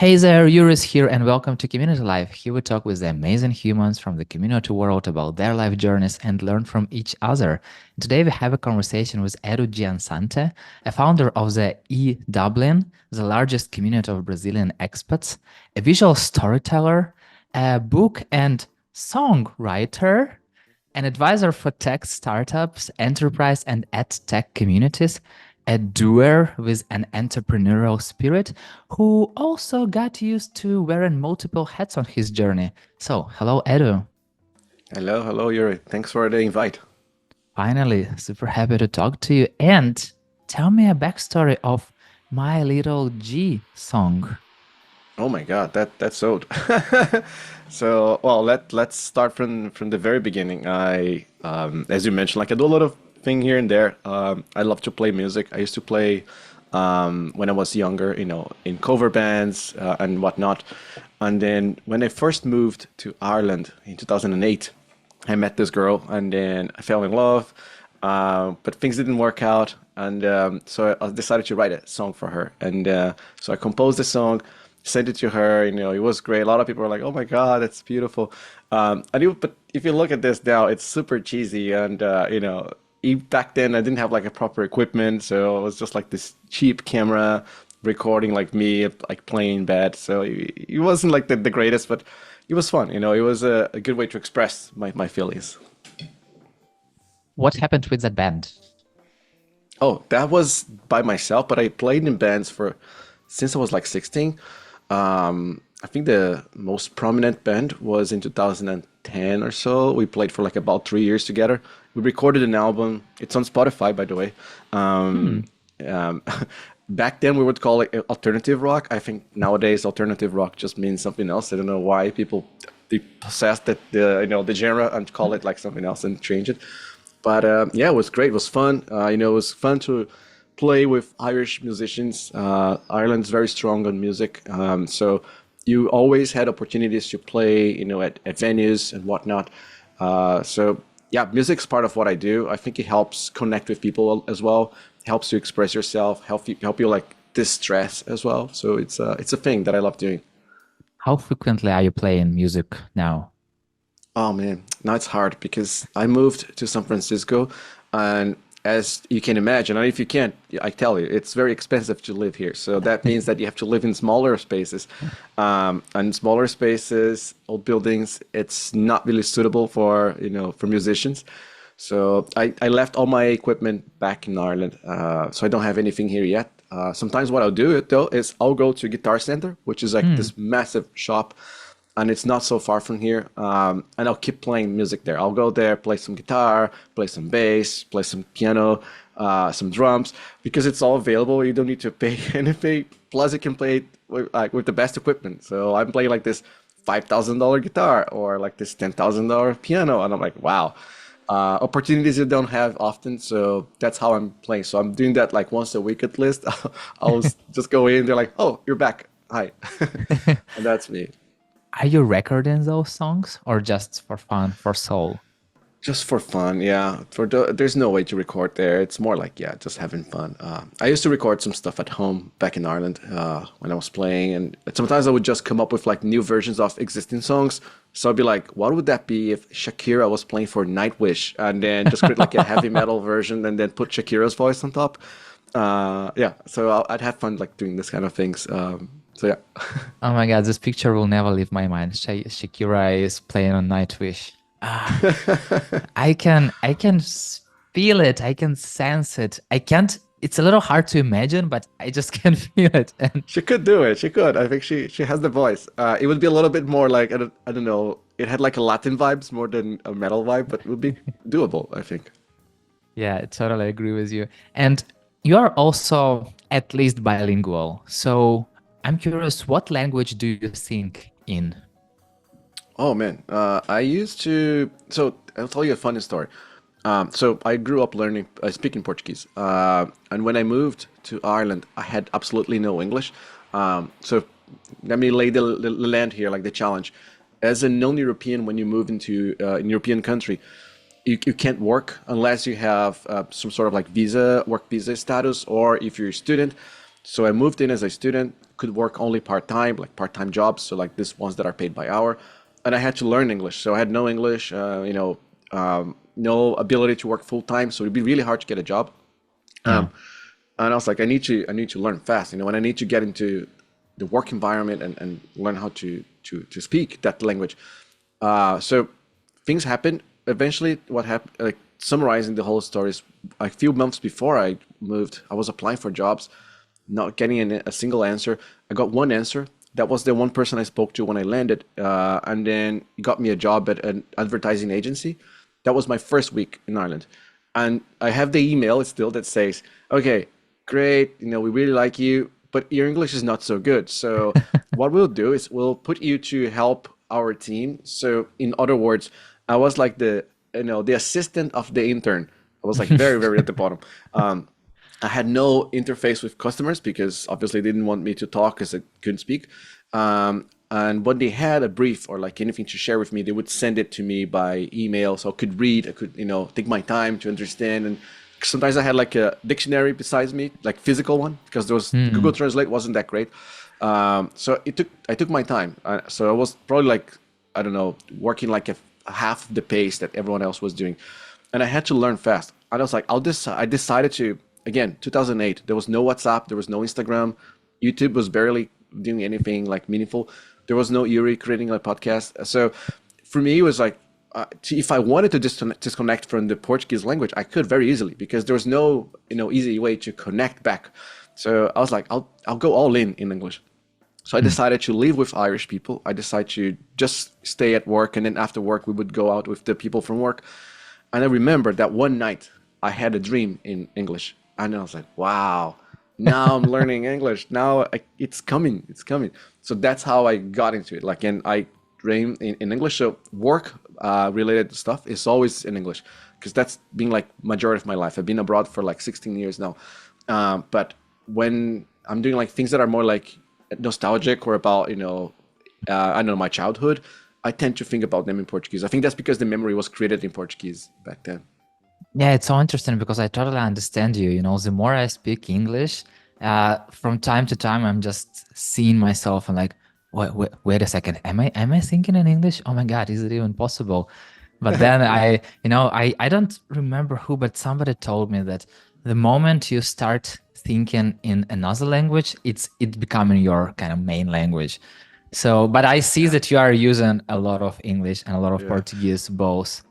Hey there, Yuris here, and welcome to Community Life. Here we talk with the amazing humans from the community world about their life journeys and learn from each other. Today we have a conversation with Edu Giansante, a founder of the E-Dublin, the largest community of Brazilian expats, a visual storyteller, a book and songwriter, an advisor for tech startups, enterprise, and ed tech communities, a doer with an entrepreneurial spirit who also got used to wearing multiple hats on his journey. So, hello, Edu. Hello, Yuri. Thanks for the invite. Finally, super happy to talk to you. And tell me a backstory of My Little G song. Oh my God, that's old. So, well, let's start from the very beginning. As you mentioned, like I do a lot of thing here and there. I love to play music. I used to play when I was younger, in cover bands and whatnot. And then when I first moved to Ireland in 2008, I met this girl, and then I fell in love. But things didn't work out, and so I decided to write a song for her. And so I composed a song, sent it to her. It was great. A lot of people were like, "Oh my God, that's beautiful." But if you look at this now, it's super cheesy, and back then I didn't have like a proper equipment, so it was just like this cheap camera recording like me like playing bad. So it wasn't like the greatest, but it was fun. It was a good way to express my feelings. What happened with that band? Oh, that was by myself, but I played in bands for since I was like 16. I think the most prominent band was in 2010 or so. We played for like about 3 years together. We recorded an album. It's on Spotify, by the way. Hmm. Um, Back then, we would call it alternative rock. I think nowadays, alternative rock just means something else. I don't know why people they possess that the genre and call it like something else and change it. But yeah, it was great. It was fun. It was fun to play with Irish musicians. Ireland's very strong on music, so you always had opportunities to play, at venues and whatnot. So yeah, music's part of what I do. I think it helps connect with people as well. Helps you express yourself. Help you like distress as well. So it's a thing that I love doing. How frequently are you playing music now? Oh man, now it's hard because I moved to San Francisco, and as you can imagine, and if you can't, I tell you, it's very expensive to live here. So that means that you have to live in smaller spaces, and smaller spaces, old buildings. It's not really suitable for musicians. So I left all my equipment back in Ireland, so I don't have anything here yet. Sometimes what I'll do it though is I'll go to Guitar Center, which is like Hmm. this massive shop, and it's not so far from here. And I'll keep playing music there. I'll go there, play some guitar, play some bass, play some piano, some drums, because it's all available. You don't need to pay anything. Plus, you can play it with the best equipment. So I'm playing like this $5,000 guitar or like this $10,000 piano, and I'm like, wow. Opportunities you don't have often, so that's how I'm playing. So I'm doing that like once a week at least. I'll just go in. They're like, "Oh, you're back. Hi," and that's me. Are you recording those songs or just for fun, for soul? Just for fun, yeah. There's no way to record there. It's more like, yeah, just having fun. I used to record some stuff at home back in Ireland when I was playing, and sometimes I would just come up with like new versions of existing songs. So I'd be like, what would that be if Shakira was playing for Nightwish, and then just create like a heavy metal version, and then put Shakira's voice on top. Yeah, so I'd have fun like doing this kind of things. So yeah. Oh my God, this picture will never leave my mind. Shakira is playing on Nightwish. Ah, I can feel it. I can sense it. I can't. It's a little hard to imagine, but I just can feel it. And She could do it. She could. I think she has the voice. It would be a little bit more like I don't know. It had like a Latin vibes more than a metal vibe, but it would be doable, I think. yeah, I totally agree with you. And you are also at least bilingual. So I'm curious, what language do you think in? Oh man, I used to. So I'll tell you a funny story. So I grew up learning speaking Portuguese, and when I moved to Ireland, I had absolutely no English. So let me lay the land here, like the challenge. As a non-European, when you move into an European country, you can't work unless you have some sort of like visa, work visa status, or if you're a student. So I moved in as a student, could work only part-time, like part-time jobs, so like these ones that are paid by hour, and I had to learn English. So I had no English, no ability to work full-time, so it'd be really hard to get a job. Yeah. And I was like, I need to learn fast, and I need to get into the work environment and learn how to speak that language. So things happened. Eventually, what happened, like summarizing the whole story, is a few months before I moved, I was applying for jobs, not getting a single answer. I got one answer. That was the one person I spoke to when I landed, and then he got me a job at an advertising agency. That was my first week in Ireland, and I have the email still that says, "Okay, great, we really like you, but your English is not so good. So what we'll do is we'll put you to help our team." So in other words, I was like the assistant of the intern. I was like very, very at the bottom. I had no interface with customers because obviously they didn't want me to talk because I couldn't speak. And when they had a brief or like anything to share with me, they would send it to me by email so I could read. I could, take my time to understand. And sometimes I had like a dictionary besides me, like physical one, because there was Google Translate wasn't that great. So I took my time. So I was probably like, I don't know, working like a half the pace that everyone else was doing, and I had to learn fast. And I was like, I decided to, again, 2008. There was no WhatsApp, there was no Instagram, YouTube was barely doing anything like meaningful. There was no Yuri creating a podcast. So for me, it was like, if I wanted to disconnect from the Portuguese language, I could very easily because there was no, easy way to connect back. So I was like, I'll go all in English. So I decided to live with Irish people. I decided to just stay at work, and then after work we would go out with the people from work. And I remember that one night I had a dream in English, and I was like, "Wow, now I'm learning English. Now it's coming, it's coming." So that's how I got into it. Like, and I dream in English. So work related stuff is always in English because that's been like majority of my life. I've been abroad for like 16 years now. But when I'm doing like things that are more like nostalgic or about I don't know, my childhood, I tend to think about them in Portuguese. I think that's because the memory was created in Portuguese back then. Yeah, it's so interesting because I totally understand you. The more I speak English, from time to time, I'm just seeing myself and like, wait a second, am I thinking in English? Oh my God, is it even possible? But then I don't remember who, but somebody told me that the moment you start thinking in another language, it's becoming your kind of main language. So, but I see Yeah, that you are using a lot of English and a lot of yeah. Portuguese both.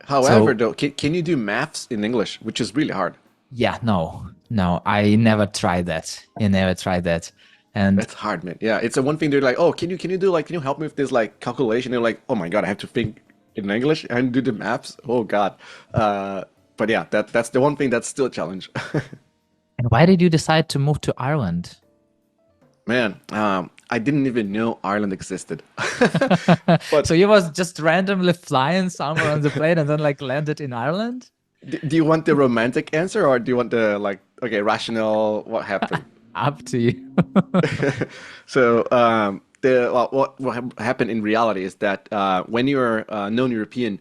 However, So though, can you do maths in English, which is really hard? yeah, no, I never tried that. I never tried that. And That's hard, man. Yeah, it's the one thing they're like, oh, can you do like, can you help me with this like calculation? They're like, oh my God, I have to think in English and do the maths. Oh God. But yeah, that's the one thing that's still a challenge. and why did you decide to move to Ireland? Man, I didn't even know Ireland existed. So But you was just randomly flying somewhere on the plane and then like landed in Ireland? do you want the romantic answer or do you want the like, okay, rational, what happened? Up to you. So what happened in reality is that when you're non-European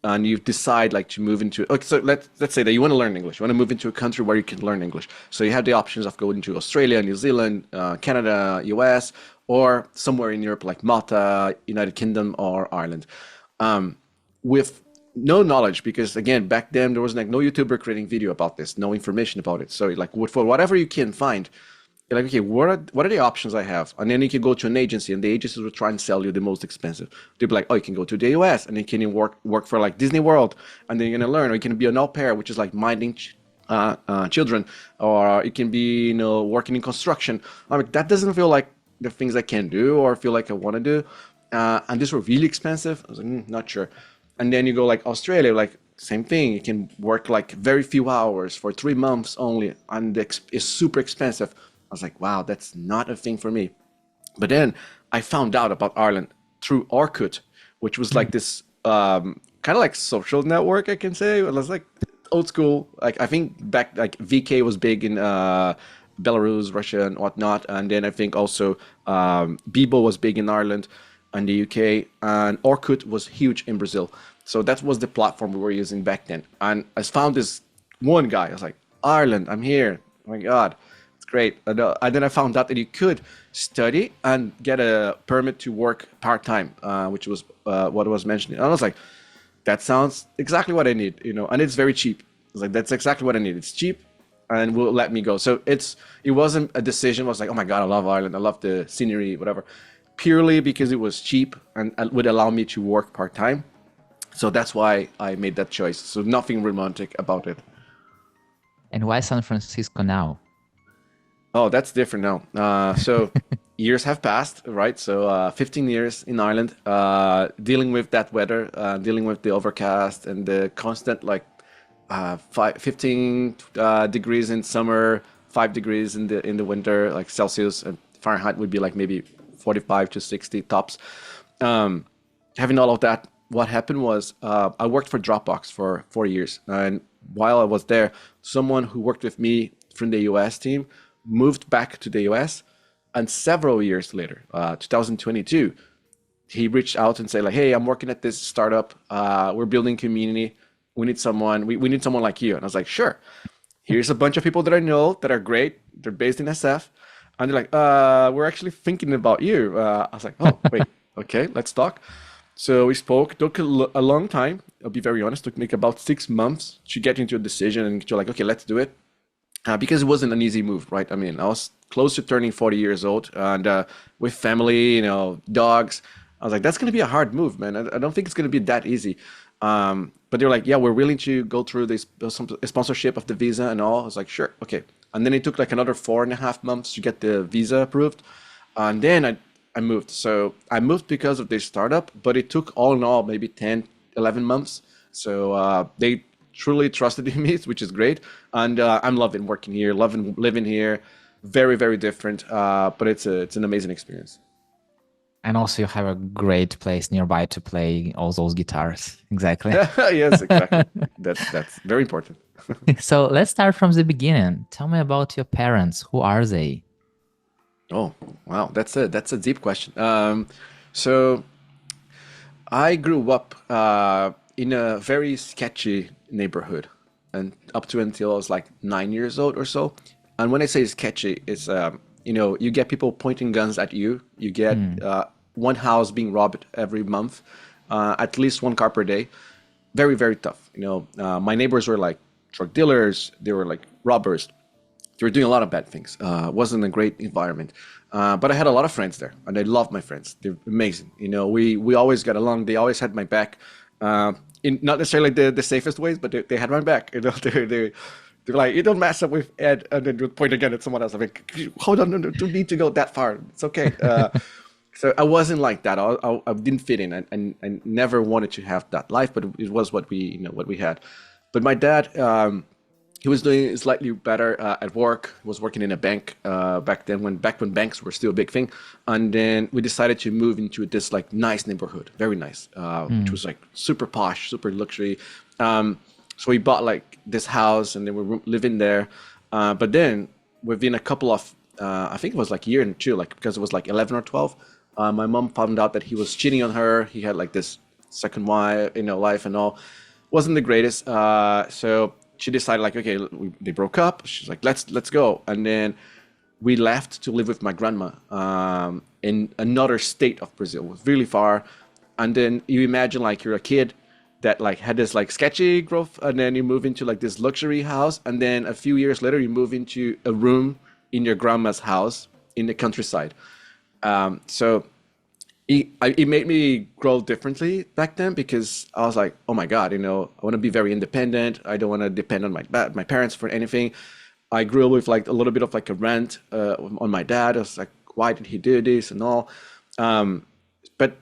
and you decide like to move into okay, so let's say that you want to learn English, you want to move into a country where you can learn English. So you have the options of going to Australia, New Zealand, Canada, US, or somewhere in Europe like Malta, United Kingdom, or Ireland. With no knowledge because again back then there was like no YouTuber creating video about this, no information about it. So like for whatever you can find, you're like, okay, what are the options I have? And then you can go to an agency, and the agencies will try and sell you the most expensive. They'll be like, oh, you can go to the US, and you can work for like Disney World, and then you're gonna learn. Or you can be an au pair, which is like minding children, or it can be working in construction. I'm like, that doesn't feel like the things I can do or feel like I want to do. And these were really expensive. I was like, not sure. And then you go like Australia, like same thing. You can work like very few hours for 3 months only, and it's super expensive. I was like, wow, that's not a thing for me. But then I found out about Ireland through Orkut, which was like this kind of like social network, I can say. It was like old school. Like I think back like VK was big in Belarus, Russia, and whatnot. And then I think also Bebo was big in Ireland and the UK, and Orkut was huge in Brazil. So that was the platform we were using back then. And I found this one guy. I was like, Ireland, I'm here. Oh my God, great. And then I found out that you could study and get a permit to work part-time, which was what I was mentioning. And I was like, that sounds exactly what I need, and it's very cheap. It's like, that's exactly what I need. It's cheap and will let me go. So it wasn't a decision. It was like, oh my God, I love Ireland. I love the scenery, whatever. Purely because it was cheap and would allow me to work part-time. So that's why I made that choice. So nothing romantic about it. And why San Francisco now? Oh, that's different now. So years have passed, right? So 15 years in Ireland, dealing with that weather, dealing with the overcast and the constant 15 degrees in summer, 5 degrees in the winter, like Celsius, and Fahrenheit would be like maybe 45 to 60 tops. Having all of that, what happened was I worked for Dropbox for 4 years, and while I was there, someone who worked with me from the US team moved back to the US, and several years later, 2022, he reached out and said like, "Hey, I'm working at this startup. We're building community. We need someone. We need someone like you." And I was like, "Sure. Here's a bunch of people that I know that are great. They're based in SF." And they're like, "We're actually thinking about you." I was like, "Oh, wait, okay, let's talk." So we spoke. Took a long time. I'll be very honest. Took me about 6 months to get into a decision and to like, okay, let's do it. Because it wasn't an easy move, right? I mean, I was close to turning 40 years old, and with family, dogs. I was like, that's going to be a hard move, man. I don't think it's going to be that easy. But they're like, yeah, we're willing to go through this some sponsorship of the visa and all. I was like, sure, okay. And then it took like another 4.5 months to get the visa approved. And then I moved. So I moved because of this startup, but it took all in all maybe 10, 11 months. So they truly trusted in me, which is great. And I'm loving working here, loving living here. Very, very different, but it's an amazing experience. And also, you have a great place nearby to play all those guitars. Exactly. Yes, exactly. That's very important. So let's start from the beginning. Tell me about your parents. Who are they? Oh, wow, that's a deep question. So I grew up in a very sketchy neighborhood, and up to until I was like 9 years old or so. And when I say sketchy, it's you get people pointing guns at you. You get one house being robbed every month, at least one car per day. Very, very tough. My neighbors were like drug dealers. They were like robbers. They were doing a lot of bad things. Wasn't a great environment. But I had a lot of friends there, and I love my friends. They're amazing. We always got along. They always had my back. In not necessarily the safest ways, but they had my back. They're like, you don't mess up with Ed, and then you point again at someone else. I'm like, hold on, no, don't need to go that far. It's okay. So I wasn't like that. I didn't fit in, and I never wanted to have that life, but it was what we had. But my dad, he was doing slightly better at work. He was working in a bank back when banks were still a big thing. And then we decided to move into this like nice neighborhood, very nice, which was like super posh, super luxury. So we bought like this house, and then we were living there. But then within a couple of, I think it was like a year and two, like because it was like 11 or 12, my mom found out that he was cheating on her. He had like this second wife, life and all. Wasn't the greatest. So she decided like, okay, they broke up. She's like, let's go. And then we left to live with my grandma in another state of Brazil. It was really far. And then you imagine like you're a kid that like had this like sketchy growth, and then you move into like this luxury house, and then a few years later you move into a room in your grandma's house in the countryside. So it made me grow differently back then, because I was like, oh my God, I want to be very independent. I don't want to depend on my parents for anything. I grew up with like a little bit of like a rant on my dad. I was like, why did he do this and all? But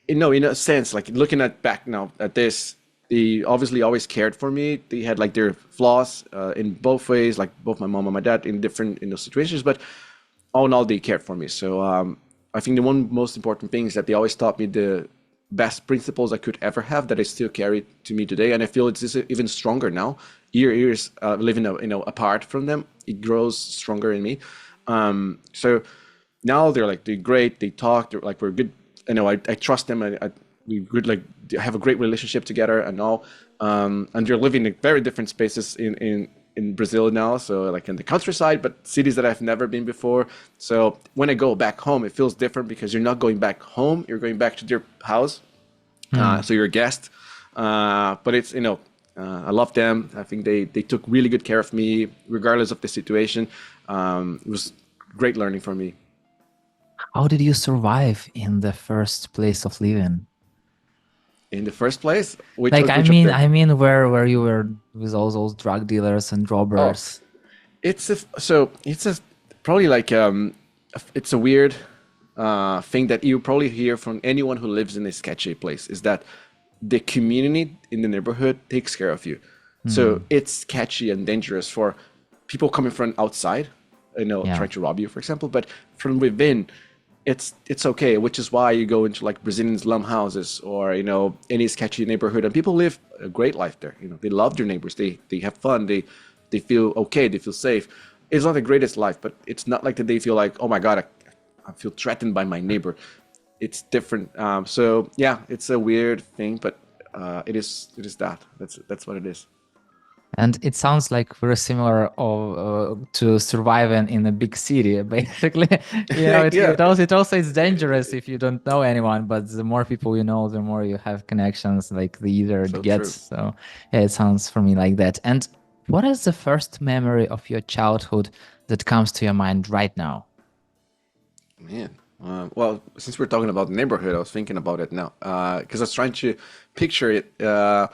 in a sense, like looking back now at this, they obviously always cared for me. They had like their flaws in both ways, like both my mom and my dad in different situations, but all in all, they cared for me. So I think the one most important thing is that they always taught me the best principles I could ever have that I still carry to me today, and I feel it's even stronger now. Years living apart from them, it grows stronger in me. So now they're great. They talk. They're like, we're good. I trust them. We good, like have a great relationship together and all. And they're living in very different spaces in in Brazil now, so like in the countryside, but cities that I've never been before. So when I go back home, it feels different because you're not going back home, you're going back to your house. Hmm. So you're a guest. But it's, I love them. I think they took really good care of me, regardless of the situation. It was great learning for me. How did you survive in the first place of living? In the first place, which Like, which of them? where you were with all those drug dealers and Oh, robbers. it's a probably like it's a weird thing that you probably hear from anyone who lives in a sketchy place is that the community in the neighborhood takes care of you. So Hmm. it's sketchy and dangerous for people coming from outside, Yeah. trying to rob you, for example. But from within, it's okay. Which is why you go into like Brazilian slum houses or any sketchy neighborhood, and people live a great life there. They love their neighbors. They have fun. They feel okay. They feel safe. It's not the greatest life, but it's not like that they feel like, oh my God, I feel threatened by my neighbor. It's different. So yeah, it's a weird thing, but it is that. That's what it is. And it sounds like very similar to surviving in a big city, basically. Yeah, It also is dangerous if you don't know anyone, but the more people you know, the more you have connections, like the easier it so gets. true. So yeah, it sounds for me like that. And what is the first memory of your childhood that comes to your mind right now? Man. Well, since we're talking about neighborhood, I was thinking about it now because I was trying to picture it. Man,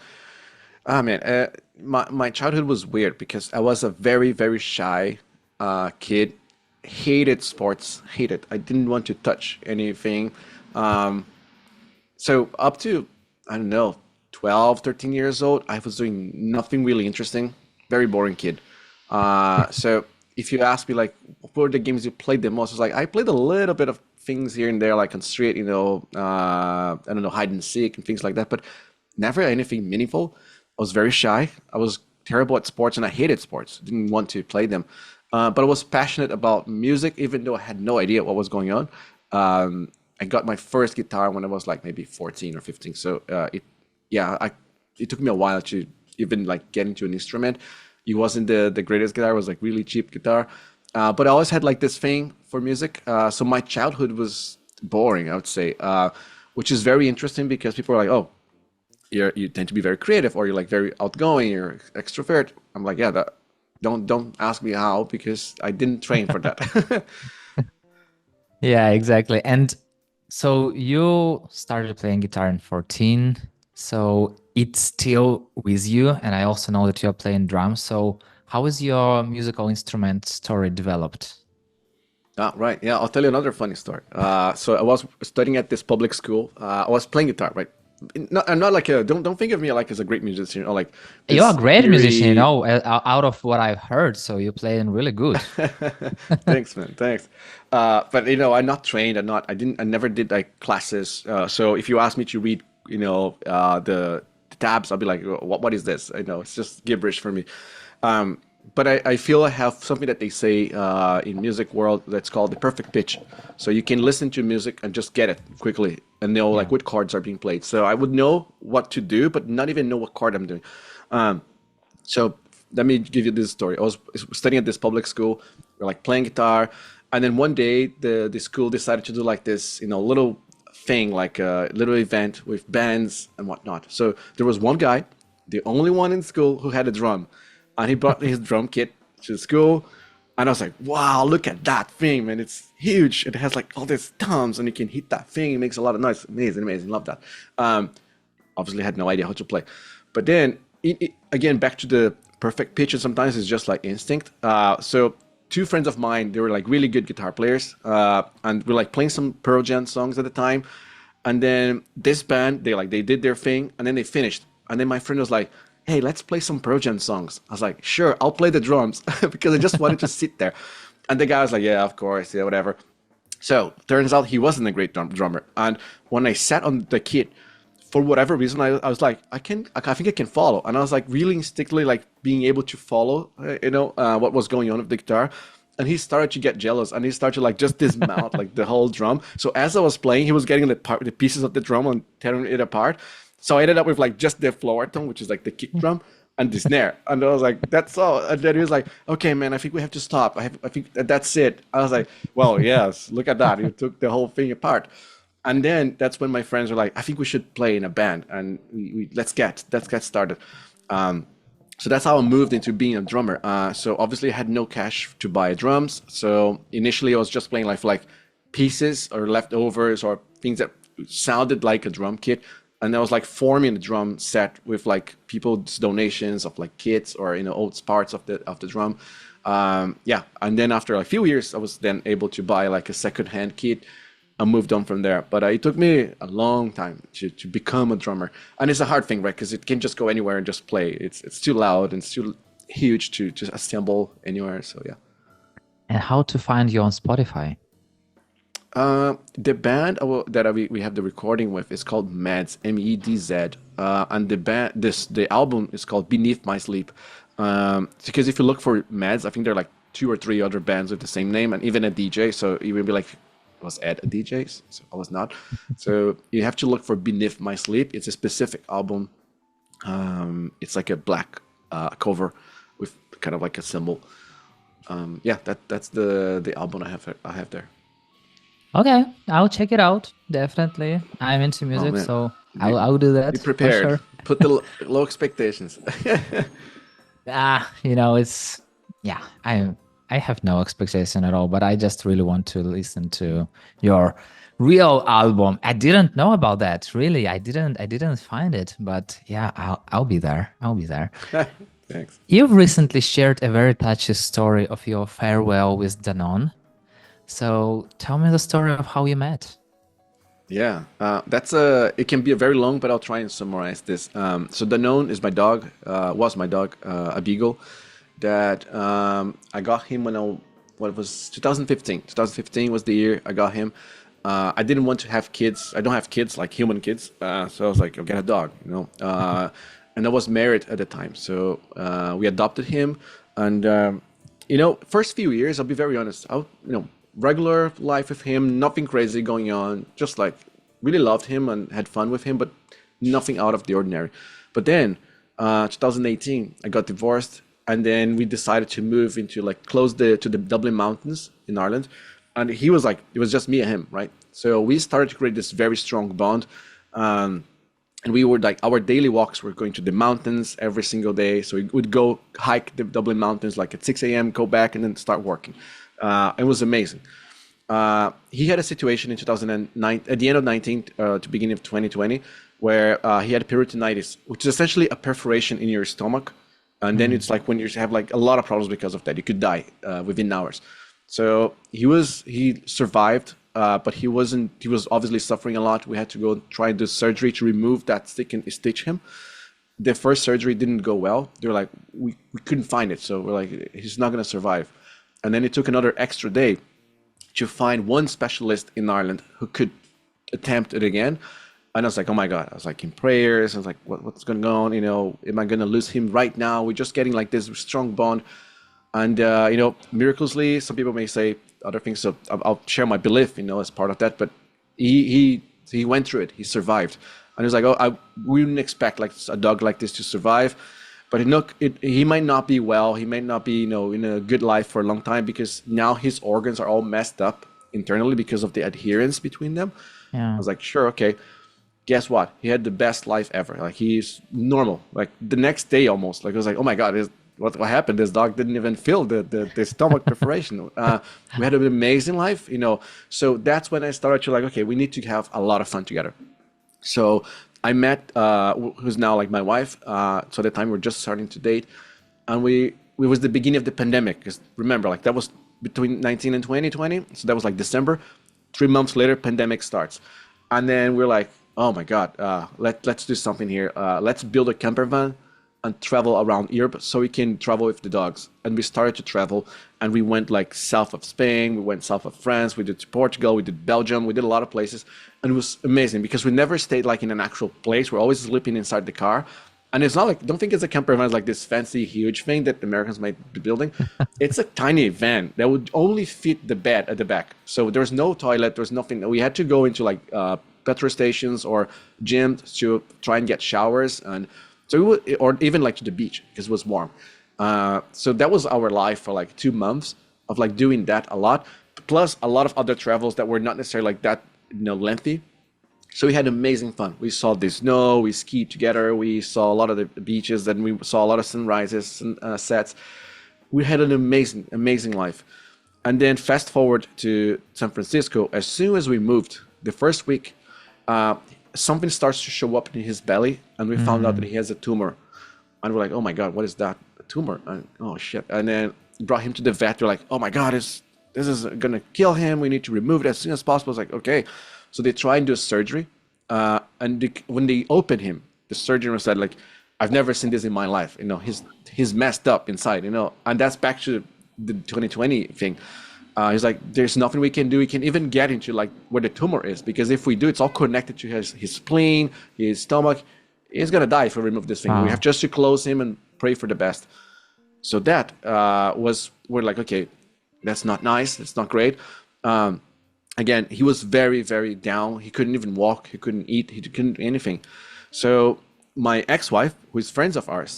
my childhood was weird because I was a very, very shy kid. Hated sports, hated. I didn't want to touch anything. Um, so up to, I don't know, 12, 13 years old, I was doing nothing really interesting. Very boring kid. So if you ask me like what were the games you played the most, I was like I played a little bit of things here and there, like on street, I don't know, hide and seek and things like that, but never anything meaningful. I was very shy. I was terrible at sports and I hated sports. Didn't want to play them. But I was passionate about music, even though I had no idea what was going on. I got my first guitar when I was like maybe 14 or 15. So yeah, it took me a while to even like get into an instrument. It wasn't the greatest guitar. It was like really cheap guitar. But I always had like this thing for music. So my childhood was boring, I would say, which is very interesting because people are like, oh, you tend to be very creative or you're like very outgoing, you're extrovert. I'm like, yeah, that don't ask me how because I didn't train for that. Yeah, exactly. And so you started playing guitar in 14, so it's still with you. And I also know that you're playing drums. So how is your musical instrument story developed? Ah, right. Yeah, I'll tell you another funny story. So I was studying at this public school. I was playing guitar, right? I'm not like a don't think of me like as a great musician or like You're a this great musician, eerie. out of what I've heard. So you're playing really good. Thanks, man. Thanks. But I'm not trained. I never did like classes. So if you ask me to read, the tabs, I'll be like, what is this? I know it's just gibberish for me. Um, but I feel I have something that they say in music world that's called the perfect pitch. So you can listen to music and just get it quickly and know like Yeah. what chords are being played. So I would know what to do, but not even know what chord I'm doing. Um, so let me give you this story. I was studying at this public school. We're like playing guitar, and then one day the school decided to do like this, little thing, like a little event with bands and whatnot. So there was one guy, the only one in school who had a drum, and he brought his drum kit to school. And I was like, wow, look at that thing, man. It's huge. It has like all these toms and you can hit that thing. It makes a lot of noise. Amazing, amazing. Love that. Um, Obviously had no idea how to play. But then again, back to the perfect pitch, and sometimes it's just like instinct. So two friends of mine, they were like really good guitar players, and we're like playing some Pearl Jam songs at the time. And then this band, they did their thing, and then they finished. And then my friend was like, "Hey, let's play some Pearl Jam songs." I was like, "Sure, I'll play the drums," because I just wanted to sit there. And the guy was like, "Yeah, of course, yeah, whatever." So turns out he wasn't a great drummer. And when I sat on the kit, for whatever reason, I was like, I think I can follow. And I was like really instinctively like being able to follow, what was going on with the guitar. And he started to get jealous and he started to like just dismount like the whole drum. So as I was playing, he was getting the pieces of the drum and tearing it apart. So I ended up with like just the floor tom, which is like the kick drum. and the snare. And I was like, that's all. And then he was like, okay, man, I think we have to stop. I think that's it. I was like, well, yes, look at that. You took the whole thing apart. And then that's when my friends were like, I think we should play in a band and let's get started. Um, so that's how I moved into being a drummer. So obviously I had no cash to buy drums. So initially I was just playing like pieces or leftovers or things that sounded like a drum kit. And I was like forming a drum set with like people's donations of like kits or old parts of the drum. Yeah, and then after a few years, I was then able to buy like a second-hand kit and moved on from there. But it took me a long time to become a drummer, and it's a hard thing, right? Because it can't just go anywhere and just play. It's too loud and it's too huge to assemble anywhere. So yeah. And how to find you on Spotify? The band we have the recording with is called Meds, Medz, and the album is called Beneath My Sleep. Because if you look for Meds, I think there are like two or three other bands with the same name, and even a DJ. So you will be like, was Ed a DJ? So I was not. So you have to look for Beneath My Sleep. It's a specific album. It's like a black cover with kind of like a symbol. Yeah, that's the album I have there. Okay, I'll check it out. Definitely. I'm into Oh music, man, so be, I'll do be that for prepared. sure. Put the low expectations. It's yeah, I have no expectation at all, but I just really want to listen to your real album. I didn't know about that. Really. I didn't find it, but yeah, I'll be there. I'll be there. Thanks. You've recently shared a very touchy story of your farewell with Danone. So tell me the story of how you met. Yeah, it can be a very long, but I'll try and summarize this. So Danone is my dog, was my dog, a beagle that I got him what it was 2015. 2015 was the year I got him. I didn't want to have kids. I don't have kids like human kids. So I was like, I'll get a dog. And I was married at the time, so we adopted him. And first few years, I'll be very honest. Regular life with him, nothing crazy going on. Just like really loved him and had fun with him, but nothing out of the ordinary. But then, 2018, I got divorced, and then we decided to move into like close to the Dublin mountains in Ireland. And he was like, it was just me and him, right? So we started to create this very strong bond. And we were like, our daily walks were going to the mountains every single day. So we would go hike the Dublin mountains like at 6 a.m., go back, and then start working. It was amazing. He had a situation in 2009, at the end of 19, to beginning of 2020, where he had peritonitis, which is essentially a perforation in your stomach. And then it's like when you have like a lot of problems because of that, you could die within hours. So he survived, but he was obviously suffering a lot. We had to go try and do surgery to remove that stick and stitch him. The first surgery didn't go well. They were like, we couldn't find it. So we're like, he's not going to survive. And then it took another extra day to find one specialist in Ireland who could attempt it again. And I was like, oh my God. I was like in prayers. I was like, what's going on? Am I going to lose him right now? We're just getting like this strong bond. And, miraculously, some people may say other things. So I'll share my belief, as part of that. But he went through it. He survived. And he was like, we wouldn't expect like a dog like this to survive. But he might not be well. He might not be, in a good life for a long time because now his organs are all messed up internally because of the adherence between them. I Yeah. was like, sure, okay. Guess what? He had the best life ever. Like he's normal. Like the next day almost. Like I was like, oh my God, what happened? This dog didn't even feel the stomach perforation. We had an amazing life, So that's when I started to like, okay, we need to have a lot of fun together. So I met who's now like my wife. So at the time we were just starting to date, and we was the beginning of the pandemic. Because remember, like that was between 19 and 2020. So that was like December. 3 months later, pandemic starts, and then we're like, oh my God, let's do something here. Let's build a camper van and travel around Europe so we can travel with the dogs. And we started to travel, and we went like south of Spain, we went south of France, we did Portugal, we did Belgium, we did a lot of places. And it was amazing because we never stayed like in an actual place. We're always sleeping inside the car. And it's not like, don't think it's a camper van, like this fancy, huge thing that the Americans might be building. It's a tiny van that would only fit the bed at the back. So there's no toilet, there's nothing. We had to go into like petrol stations or gyms to try and get showers. And So we would, or even like to the beach because it was warm. So that was our life for like 2 months of like doing that a lot, plus a lot of other travels that were not necessarily like that, lengthy. So we had amazing fun. We saw the snow, we skied together, we saw a lot of the beaches, and we saw a lot of sunrises and sets. We had an amazing, amazing life. And then fast forward to San Francisco. As soon as we moved, the first week, uh, something starts to show up in his belly, and we found out that Mm. he has a tumor. And we're like, oh my God, what is that? A tumor? And, oh shit. And then brought him to the vet. They're like, oh my God, this is gonna kill him. We need to remove it as soon as possible. It's like, okay. So they try and do a surgery. When they opened him, the surgeon said, like, I've never seen this in my life. He's messed up inside, and that's back to the 2020 thing. He's like, there's nothing we can do. We can even get into like where the tumor is, because if we do, it's all connected to his spleen, his stomach. He's gonna die if we remove this thing. We have Wow. just to close him and pray for the best. So that we're like, okay, that's not nice. That's not great. Um, Again, he was very, very down. He couldn't even walk. He couldn't eat. He couldn't do anything. So my ex-wife, who is friends of ours,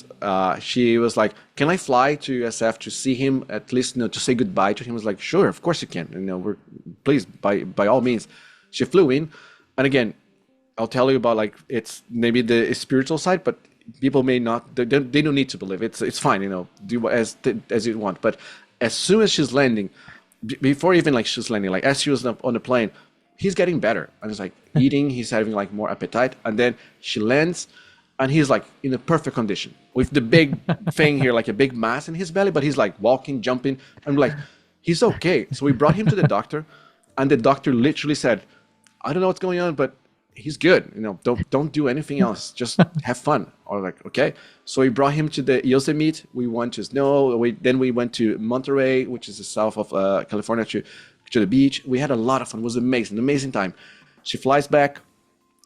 she was like, "Can I fly to SF to see him at least, to say goodbye to him?" I was like, "Sure, of course you can. We're please by all means." She flew in, and again, I'll tell you about like it's maybe the spiritual side, but people may not. They don't need to believe it's fine. Do as you want. But as soon as she's landing, before even like she's landing, like as she was on the plane, he's getting better, and he's like eating. He's having like more appetite, and then she lands, and he's like in a perfect condition with the big thing here, like a big mass in his belly, but he's like walking, jumping. I'm like, he's okay. So we brought him to the doctor, and the doctor literally said, I don't know what's going on, but he's good. Don't do anything else. Just have fun. Or like, okay. So we brought him to the Yosemite. We went to snow. Then we went to Monterey, which is the south of California, to the beach. We had a lot of fun. It was amazing, amazing time. She flies back,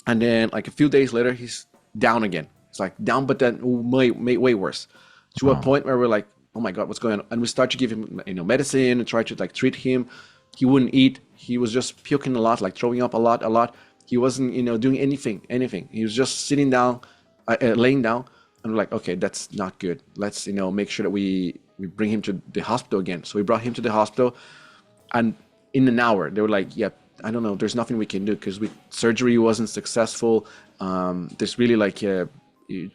and then like a few days later, he's down again. It's like down, but then way worse, to a Wow. point where we're like, oh my God, what's going on? And we start to give him, medicine and try to like treat him. He wouldn't eat. He was just puking a lot, like throwing up a lot, a lot. He wasn't, doing anything. He was just sitting down, laying down, and we're like, okay, that's not good. Let's, make sure that we bring him to the hospital again. So we brought him to the hospital, and in an hour they were like, yeah, I don't know, there's nothing we can do because surgery wasn't successful. There's really like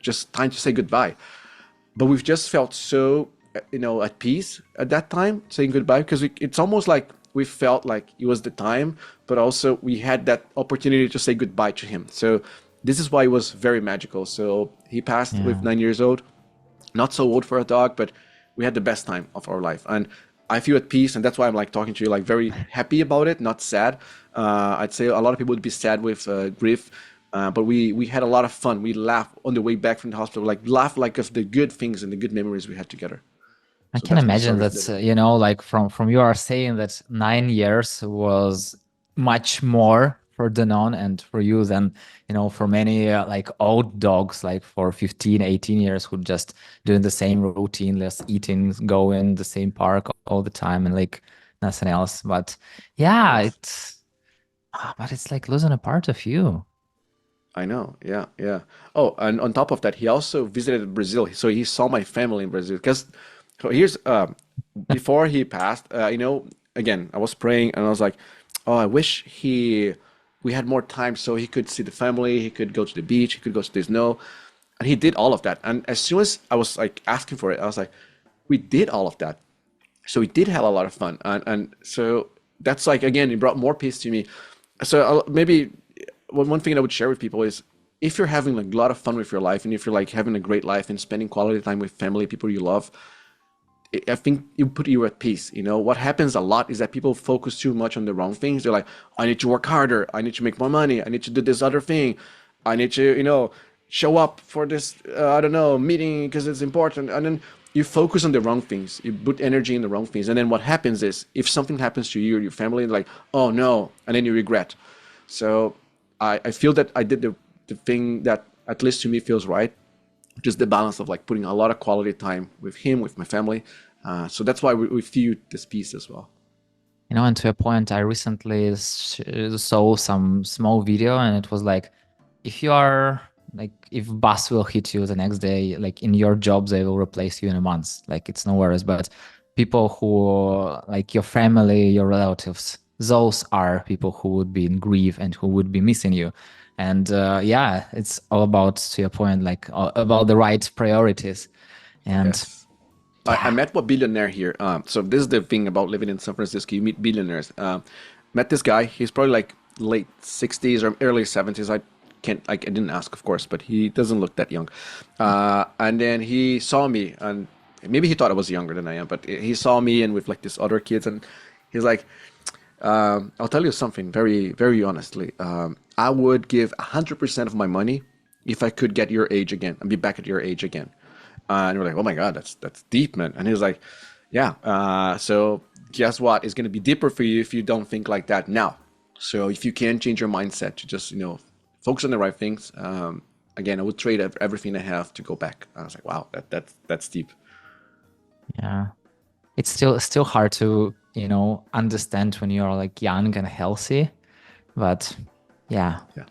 just time to say goodbye. But we've just felt so at peace at that time saying goodbye, because it's almost like we felt like it was the time, but also we had that opportunity to say goodbye to him. So this is why it was very magical. So he passed with Yeah. 9 years old, not so old for a dog, but we had the best time of our life. And I feel at peace, and that's why I'm like talking to you, like very happy about it, not sad. I'd say a lot of people would be sad with grief, but we had a lot of fun. We laughed on the way back from the hospital, like laugh like of the good things and the good memories we had together. I So can that's my imagine story for that, today. like from you are saying that 9 years was much more for Danone and for you than, for many like old dogs, like for 15, 18 years who just doing the same routine, just eating, going the same park all the time and like nothing else. But yeah, Yes. but it's like losing a part of you. I know. Yeah, yeah. Oh, and on top of that, he also visited Brazil. So he saw my family in Brazil. Because here's before he passed, again, I was praying and I was like, oh, I wish we had more time so he could see the family, he could go to the beach, he could go to the snow. And he did all of that. And as soon as I was like asking for it, I was like, we did all of that. So we did have a lot of fun. And so that's like, again, it brought more peace to me. So maybe one thing I would share with people is, if you're having like a lot of fun with your life, and if you're like having a great life and spending quality time with family, people you love, I think you put you at peace. What happens a lot is that people focus too much on the wrong things. They're like, I need to work harder. I need to make more money. I need to do this other thing. I need to, show up for this, I don't know, meeting because it's important. And then you focus on the wrong things. You put energy in the wrong things. And then what happens is, if something happens to you or your family, like, oh no, and then you regret. So I feel that I did the thing that at least to me feels right, just the balance of like putting a lot of quality time with him, with my family. So that's why we feel this piece as well. And to a point, I recently saw some small video, and it was like, if you are like if bus will hit you the next day, like in your job, they will replace you in a month. Like it's no worries. But people who like your family, your relatives, those are people who would be in grief and who would be missing you. And yeah, it's all about, to your point, like about the right priorities. And Yes. I yeah. met a billionaire here. So this is the thing about living in San Francisco. You meet billionaires. Met this guy. He's probably like late 60s or early 70s. I can't. I didn't ask, of course, but he doesn't look that young. And then he saw me, and maybe he thought I was younger than I am, but he saw me and with like these other kids, and he's like, I'll tell you something very, very honestly. I would give 100% of my money if I could get your age again and be back at your age again. And we're like, oh my God, that's deep, man. And he was like, yeah. So guess what? It's gonna be deeper for you if you don't think like that now. So if you can change your mindset to just focus on the right things. Again, I would trade everything I have to go back. I was like, wow, that's deep. Yeah. It's still hard to, understand when you're like young and healthy. But yeah, Yeah.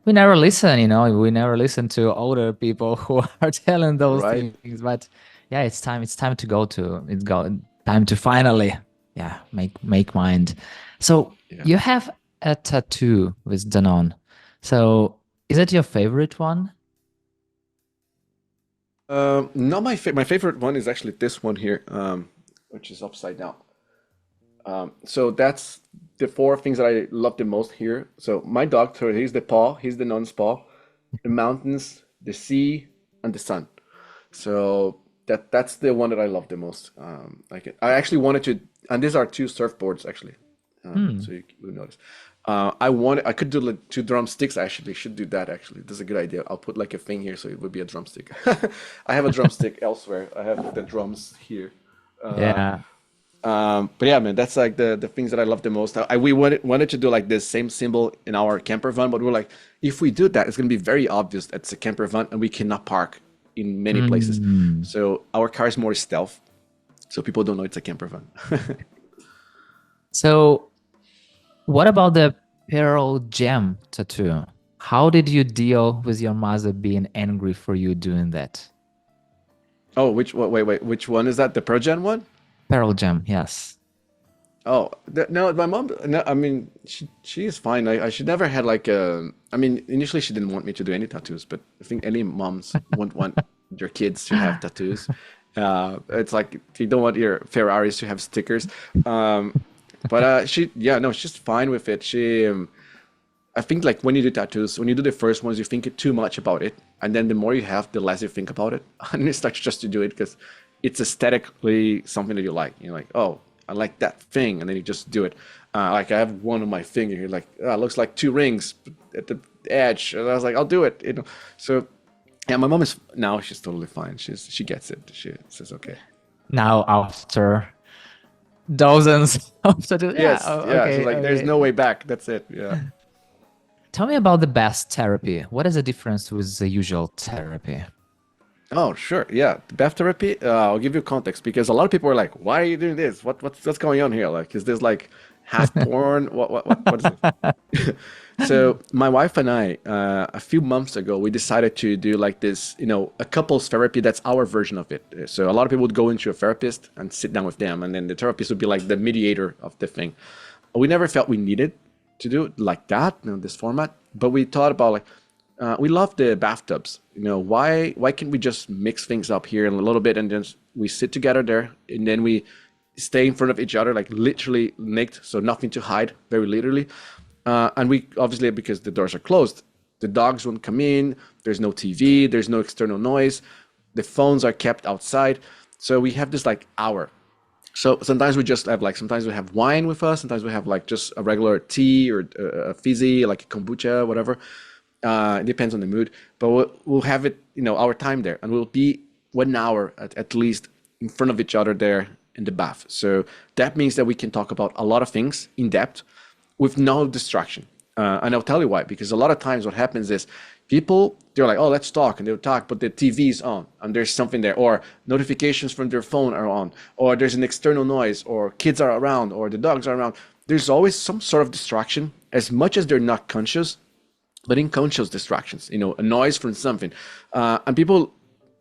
we never listen, we never listen to older people who are telling those Right. things. But yeah, it's time to go to it's go time to finally, yeah, make mind. So Yeah. you have a tattoo with Danone. So is it your favorite one? No, my favorite one is actually this one here, which is upside down. So that's the four things that I love the most here. So my doctor, he's the paw, he's the nun's paw, the mountains, the sea, and the sun. So that's the one that I love the most. I actually wanted to, and these are two surfboards actually. Hmm. So you notice. I could do like two drumsticks actually. Should do that actually. That's a good idea. I'll put like a thing here so it would be a drumstick. I have a drumstick elsewhere. I have the drums here. Yeah. But yeah, man, that's like the things that I love the most. We wanted to do like this same symbol in our camper van, but we're like, if we do that, it's gonna be very obvious that it's a camper van and we cannot park in many places. Hmm. So our car is more stealth, so people don't know it's a camper van. So what about the Pearl Jam tattoo? How did you deal with your mother being angry for you doing that? Oh, wait, which one is that? The Progen one? Pearl Jam, yes. Oh, no, my mom. No, I mean, she is fine. I should never had like a. I mean, initially she didn't want me to do any tattoos, but I think any moms want their kids to have tattoos. It's like you don't want your Ferraris to have stickers. Um, but yeah, no, she's fine with it. I think like when you do tattoos, when you do the first ones, you think too much about it, and then the more you have, the less you think about it, and it starts just to do it because it's aesthetically something that you like. You're like, oh, I like that thing, and then you just do it. Like I have one on my finger here, like it looks like two rings at the edge, and I was like, I'll do it. So yeah, my mom is now she's totally fine. She gets it. She says okay. Now after dozens of tattoos. Yeah, Yes, oh, yeah. She's okay, like, there's okay. no way back. That's it. Yeah. Tell me about the best therapy. What is the difference with the usual therapy? Oh, sure. Yeah. The bath therapy, I'll give you context because a lot of people are like, why are you doing this? What's going on here? Like, is this like half porn? What is it? So my wife and I, a few months ago, we decided to do like this, a couples therapy. That's our version of it. So a lot of people would go into a therapist and sit down with them, and then the therapist would be like the mediator of the thing. We never felt we needed to do it like that, this format, but we thought about like, we love the bathtubs. Why can't we just mix things up here a little bit and then we sit together there and then we stay in front of each other like literally naked, so nothing to hide, very literally. And we obviously because the doors are closed, the dogs won't come in. There's no TV. There's no external noise. The phones are kept outside. So we have this like hour. So sometimes we just have like sometimes we have wine with us. Sometimes we have like just a regular tea or a fizzy like a kombucha, whatever. It depends on the mood, but we'll have it, our time there, and we'll be 1 hour at least in front of each other there in the bath. So that means that we can talk about a lot of things in depth with no distraction. And I'll tell you why, because a lot of times what happens is people, they're like, oh, let's talk, and they'll talk, but the TV is on, and there's something there, or notifications from their phone are on, or there's an external noise, or kids are around, or the dogs are around. There's always some sort of distraction, as much as they're not conscious. but unconscious distractions, a noise from something. And people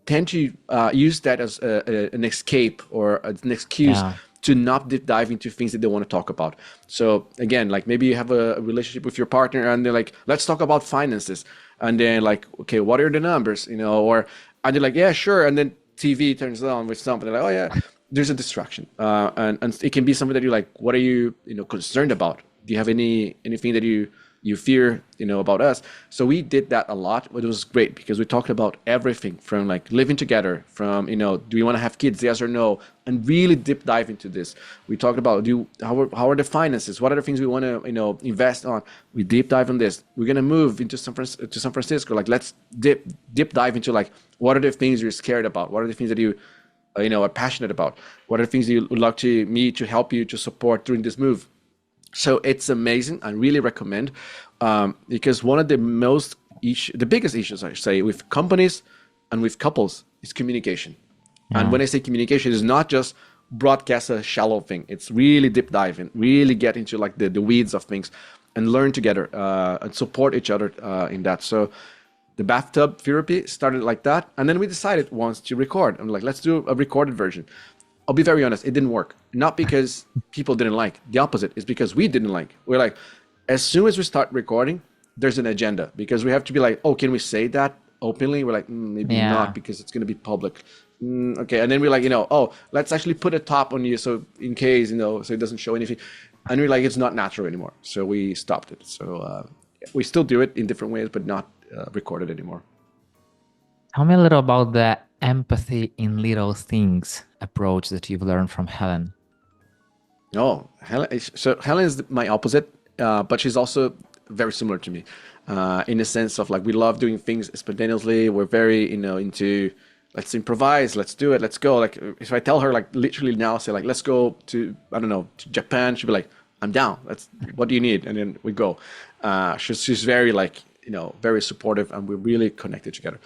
tend to use that as an escape or an excuse Yeah. to not deep dive into things that they want to talk about. So again, like maybe you have a relationship with your partner and they're like, let's talk about finances. And then like, okay, what are the numbers? Or and they're like, yeah, sure. And then TV turns on with something. They're like, oh yeah, there's a distraction. And it can be something that you're like, what are you, concerned about? Do you have anything that you fear, about us? So we did that a lot, but it was great because we talked about everything from like living together, from, do we want to have kids, yes or no, and really deep dive into this. We talked about how are the finances, what are the things we want to, invest on. We deep dive on this. We're gonna move into San Francisco. Like let's deep dive into like what are the things you're scared about, what are the things that you are passionate about, what are the things you would like to me to help you to support during this move. So it's amazing. I really recommend because one of the biggest issues I say with companies and with couples is communication. And Yeah. when I say communication, it's not just broadcast a shallow thing. It's really deep diving, really get into like the weeds of things, and learn together and support each other in that. So the bathtub therapy started like that, and then we decided once to record. I'm like, let's do a recorded version. I'll be very honest, it didn't work. Not because people didn't like. The opposite is because we didn't like. We're like, as soon as we start recording, there's an agenda because we have to be like, oh, can we say that openly? We're like, maybe not Yeah. because it's going to be public. Okay, and then we're like, oh, let's actually put a top on you so in case, so it doesn't show anything. And we're like, it's not natural anymore. So we stopped it. So we still do it in different ways, but not recorded anymore. Tell me a little about the empathy in little things approach that you've learned from Helen. Oh, Helen is my opposite, but she's also very similar to me, in the sense of like we love doing things spontaneously. We're very, into let's improvise, let's do it, let's go. Like if I tell her like literally now, say like let's go to I don't know to Japan, she'll be like, I'm down. Let's. What do you need? And then we go. She's very like very supportive, and we're really connected together.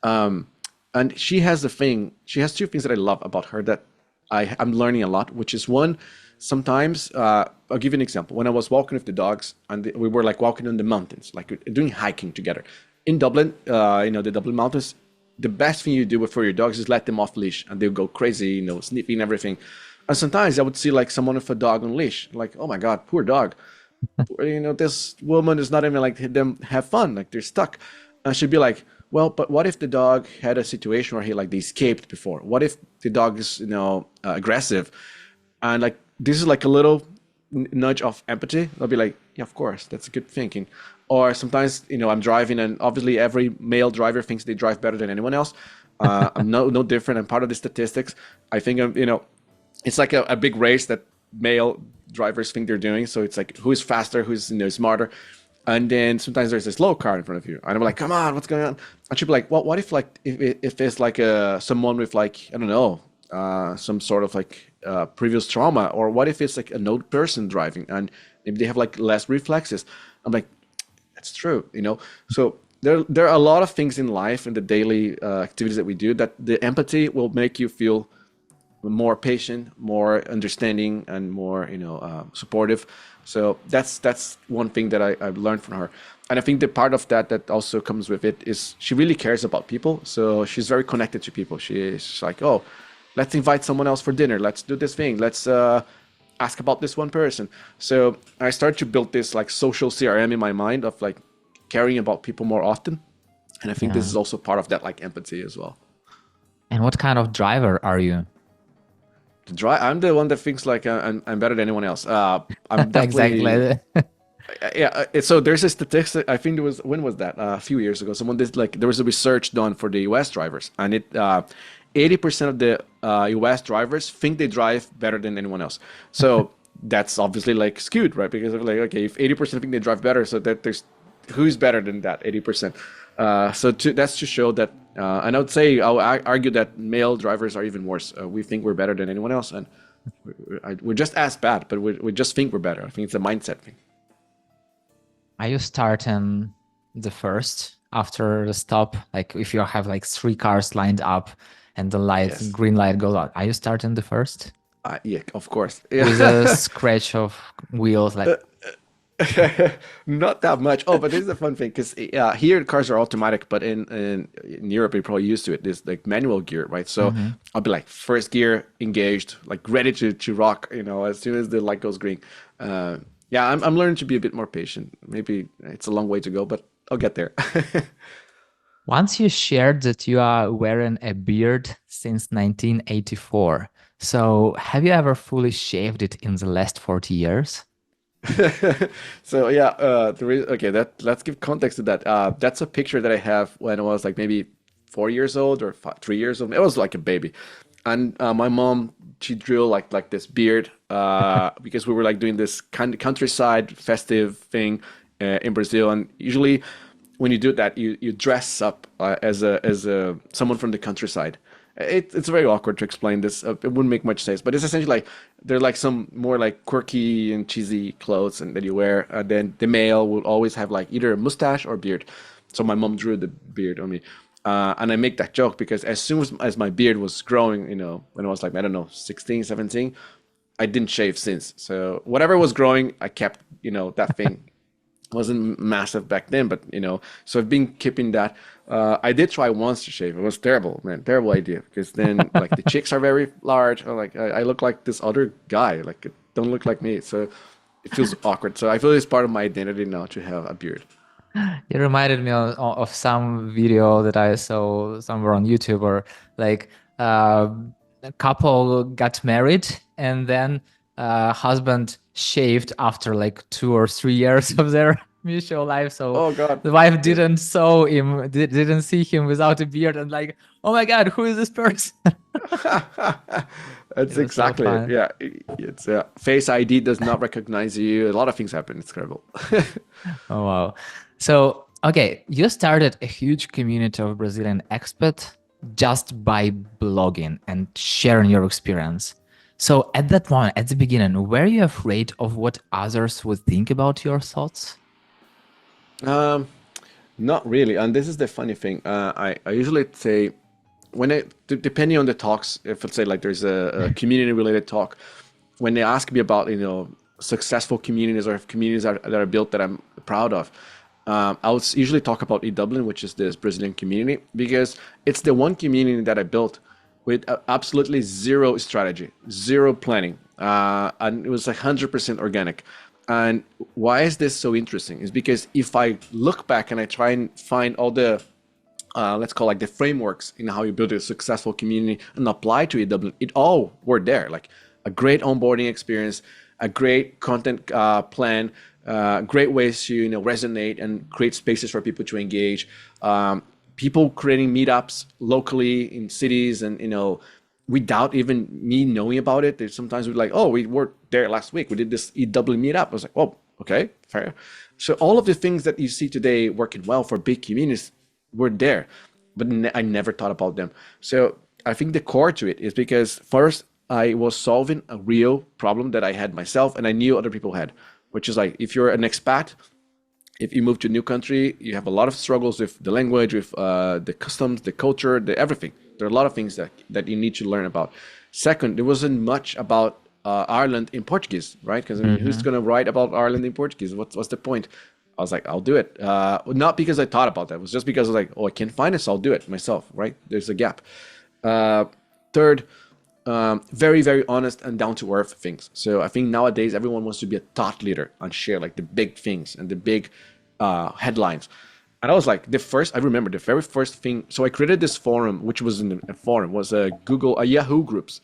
Um, and she has the thing. She has two things that I love about her that I'm learning a lot. Which is one, sometimes I'll give you an example. When I was walking with the dogs, and we were like walking in the mountains, like doing hiking together in Dublin. The Dublin mountains. The best thing you do for your dogs is let them off leash, and they'll go crazy, sniffing everything. And sometimes I would see like someone with a dog on leash, like, oh my God, poor dog. This woman is not even like them have fun, like they're stuck. And she'd be like, well, but what if the dog had a situation where they escaped before? What if the dog is, aggressive? And like, this is like a little nudge of empathy. I'll be like, yeah, of course, that's good thinking. Or sometimes, I'm driving, and obviously every male driver thinks they drive better than anyone else. I'm no different. I'm part of the statistics. I think it's like a big race that male drivers think they're doing. So it's like who's faster, who's smarter. And then sometimes there's a slow car in front of you, and I'm like, come on, what's going on? And she'd be like, well, what if like if it's like someone with like I don't know some sort of like previous trauma, or what if it's like an old person driving and maybe they have like less reflexes? I'm like, that's true, So there are a lot of things in life and the daily activities that we do that the empathy will make you feel more patient, more understanding, and more supportive. So that's one thing that I've learned from her. And I think the part of that also comes with it is she really cares about people. So she's very connected to people. She's like, oh, let's invite someone else for dinner. Let's do this thing. Let's ask about this one person. So I started to build this like social CRM in my mind of like caring about people more often. And I think this Yeah. is also part of that like empathy as well. And what kind of driver are you? I'm the one that thinks like I'm better than anyone else. I'm definitely Exactly. yeah. So there's a statistic. I think it was when was that? A few years ago. Someone did like there was a research done for the U.S. drivers, and 80% of the U.S. drivers think they drive better than anyone else. So that's obviously like skewed, right? Because of like okay, if 80% think they drive better, so that there's who's better than that 80%. That's to show that, and I would say I'll argue that male drivers are even worse. We think we're better than anyone else, and we're just as bad, but we just think we're better. I think it's a mindset thing. Are you starting the first after the stop? Like if you have like three cars lined up and the Yes. green light goes out, are you starting the first? Yeah, of course. With a Yeah. scratch of wheels, like Not that much. Oh, but this is a fun thing because here cars are automatic, but in Europe you're probably used to it. There's like manual gear, right? So Hmm. I'll be like first gear engaged, like ready to rock. As soon as the light goes green. Uh, yeah, I'm learning to be a bit more patient. Maybe it's a long way to go, but I'll get there. Once you shared that you are wearing a beard since 1984. So have you ever fully shaved it in the last 40 years? So yeah, okay. That let's give context to that. That's a picture that I have when I was like maybe 4 years old or 3 years old. It was like a baby, and my mom she drew like this beard because we were like doing this countryside festive thing in Brazil, and usually when you do that, you dress up as a someone from the countryside. It's very awkward to explain this. It wouldn't make much sense, but it's essentially like they're like some more like quirky and cheesy clothes and that you wear. And then the male will always have like either a mustache or beard. So my mom drew the beard on me, and I make that joke because as soon as my beard was growing, when I was like I don't know 16, 17, I didn't shave since. So whatever was growing, I kept that thing wasn't massive back then, but so I've been keeping that. I did try once to shave. It was terrible, man, terrible idea. Because then, like, the chicks are very large. Or like, I look like this other guy. Like, it don't look like me. So it feels awkward. So I feel it's part of my identity now to have a beard. It reminded me of some video that I saw somewhere on YouTube, or like uh, a couple got married and then husband shaved after like 2 or 3 years of their mutual life. So Oh God, the wife yeah. didn't saw him, didn't see him without a beard, and like, oh my God, who is this person? It That's was so exactly it. fun. Yeah, it's Face ID does not recognize you. A lot of things happen. It's terrible. Oh wow. So, okay, you started a huge community of Brazilian expats just by blogging and sharing your experience. So, at that moment, at the beginning, were you afraid of what others would think about your thoughts? Um, Not really. And this is the funny thing. I usually say when depending on the talks, if let's say like there's a community related talk, when they ask me about successful communities or communities that are built that I'm proud of, I would usually talk about E-Dublin, which is this Brazilian community, because it's the one community that I built with absolutely zero strategy, zero planning, and it was 100% organic. And why is this so interesting? Is because if I look back and I try and find all the let's call like the frameworks in how you build a successful community and apply to E-Dublin, it all were there. Like a great onboarding experience, a great content plan, great ways to resonate and create spaces for people to engage. People creating meetups locally in cities, and without even me knowing about it. There's sometimes we're like, oh, we were there last week. We did this E-Dublin meetup. I was like, oh, okay, fair. So all of the things that you see today working well for big communities were there, but I never thought about them. So I think the core to it is because first I was solving a real problem that I had myself and I knew other people had, which is like if you're an expat, if you move to a new country, you have a lot of struggles with the language, with the customs, the culture, the everything. There are a lot of things that you need to learn about. Second, there wasn't much about Ireland in Portuguese, right? Because I mean, who's Hmm. going to write about Ireland in Portuguese? What's the point? I was like, I'll do it. Not because I thought about that. It was just because I was like, oh, I can't find it, so I'll do it myself, right? There's a gap. Uh, Third, very, very honest and down to earth things. So I think nowadays everyone wants to be a thought leader and share like the big things and the big headlines. And I was like, I remember the very first thing. So I created this forum, which was in a forum, was a Yahoo groups.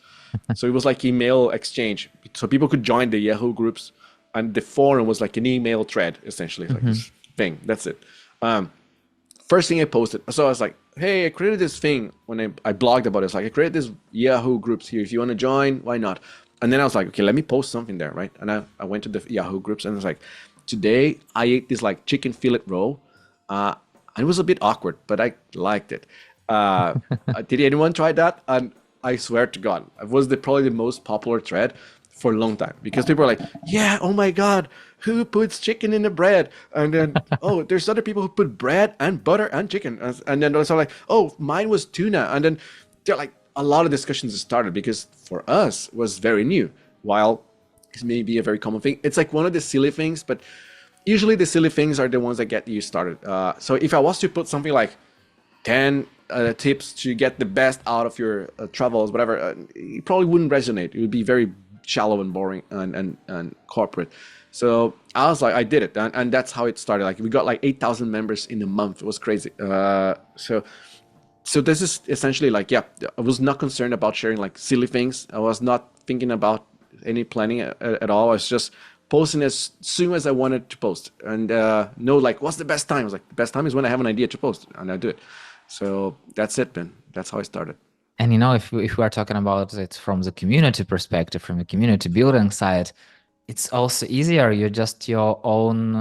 So it was like email exchange. So people could join the Yahoo groups, and the forum was like an email thread, essentially, like Hmm. this thing. That's it. First thing I posted. So I was like, hey, I created this thing when I blogged about it. It's like I created this Yahoo groups here. If you want to join, why not? And then I was like, okay, let me post something there, right? And I went to the Yahoo groups and I was like, today I ate this like chicken fillet roll. Uh, it was a bit awkward, but I liked it. Uh, did anyone try that? And I swear to God, it was probably the most popular thread for a long time because people are like, yeah, oh my God, who puts chicken in the bread? And then, oh, there's other people who put bread and butter and chicken. And then also like, oh, mine was tuna. And then they're like, a lot of discussions started because for us it was very new, while it may be a very common thing. It's like one of the silly things, but usually the silly things are the ones that get you started. So if I was to put something like 10 tips to get the best out of your travels, whatever, it probably wouldn't resonate. It would be very shallow and boring and corporate. So I was like, I did it. And that's how it started. Like we got like 8,000 members in a month. It was crazy. So this is essentially like, yeah, I was not concerned about sharing like silly things. I was not thinking about any planning at all. I was just posting as soon as I wanted to post and know like what's the best time. I was like, the best time is when I have an idea to post and I do it. So that's it, man. That's how I started. And if we are talking about it from the community perspective, from the community building side, it's also easier. You're just your own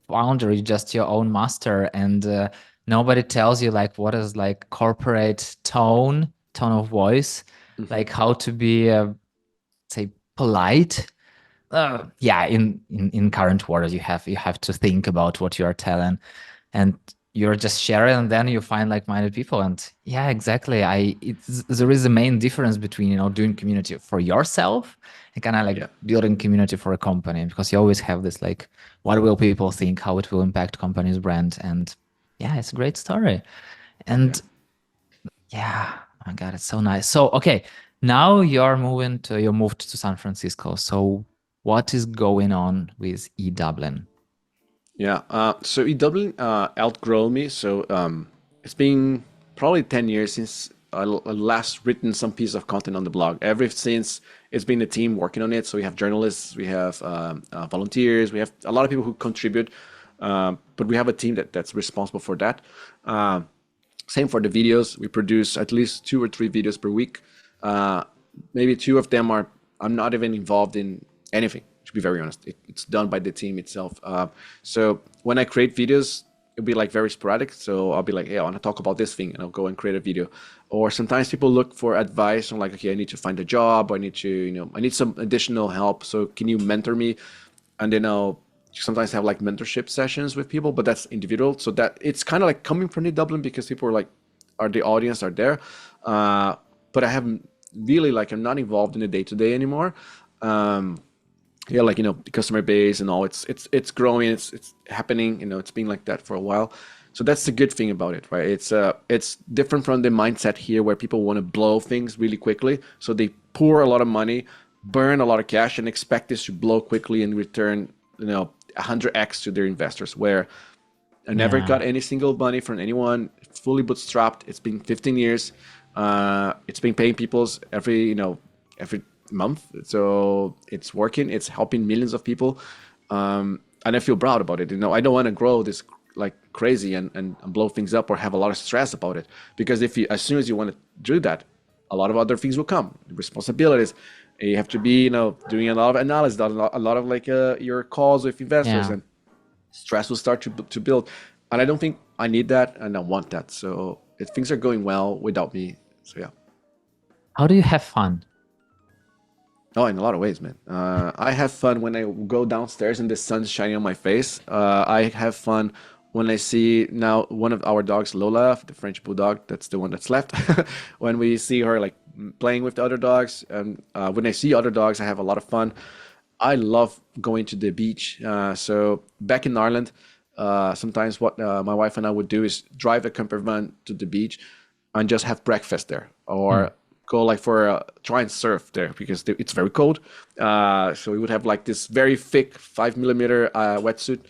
founder, you're just your own master, and nobody tells you like what is like corporate tone of voice, Hmm. like how to be say polite. Yeah, in current world, you have to think about what you are telling, and you're just sharing, and then you find like-minded people. And yeah, exactly. There is a main difference between doing community for yourself and kind of like Yeah. building community for a company, because you always have this like, what will people think, how it will impact company's brand. And yeah, it's a great story. Yeah. And yeah, oh my God, it's so nice. So, okay, now you moved to San Francisco. So what is going on with E-Dublin? Yeah. So E-Dublin outgrown me. So it's been probably 10 years since I last written some piece of content on the blog. Ever since it's been a team working on it. So we have journalists, we have volunteers, we have a lot of people who contribute, but we have a team that's responsible for that. Same for the videos. We produce at least 2 or 3 videos per week. Uh, Maybe two of them are I'm not even involved in anything. To be very honest, it's done by the team itself. So when I create videos, it'll be like very sporadic. So I'll be like, hey, I want to talk about this thing, and I'll go and create a video. Or sometimes people look for advice on like, okay, I need to find a job. I need to, I need some additional help. So can you mentor me? And then I'll sometimes have like mentorship sessions with people, but that's individual. So that it's kind of like coming from the Dublin because people are like, are the audience are there, uh, but I haven't really like I'm not involved in the day to day anymore. Um, yeah, like the customer base and all, it's growing, it's happening. It's been like that for a while. So that's the good thing about it, right? It's different from the mindset here where people want to blow things really quickly. So they pour a lot of money, burn a lot of cash, and expect this to blow quickly and return 100x to their investors. Where I never Yeah. got any single money from anyone, fully bootstrapped. It's been 15 years. It's been paying people's every month. So it's working. It's helping millions of people. And I feel proud about it. I don't want to grow this like crazy and blow things up or have a lot of stress about it. Because if you, as soon as you want to do that, a lot of other things will come. Responsibilities. You have to be, doing a lot of analysis, a lot of like your calls with investors, Yeah. and stress will start to build. And I don't think I need that, and I want that. So if things are going well without me, so yeah. How do you have fun? Oh, in a lot of ways, man. I have fun when I go downstairs and the sun's shining on my face. I have fun when I see now one of our dogs, Lola, the French bulldog. That's the one that's left. When we see her like playing with the other dogs, and when I see other dogs, I have a lot of fun. I love going to the beach. So back in Ireland, sometimes what my wife and I would do is drive a camper van to the beach and just have breakfast there, Hmm. or go like for try and surf there because it's very cold. So we would have like this very thick 5 millimeter wetsuit,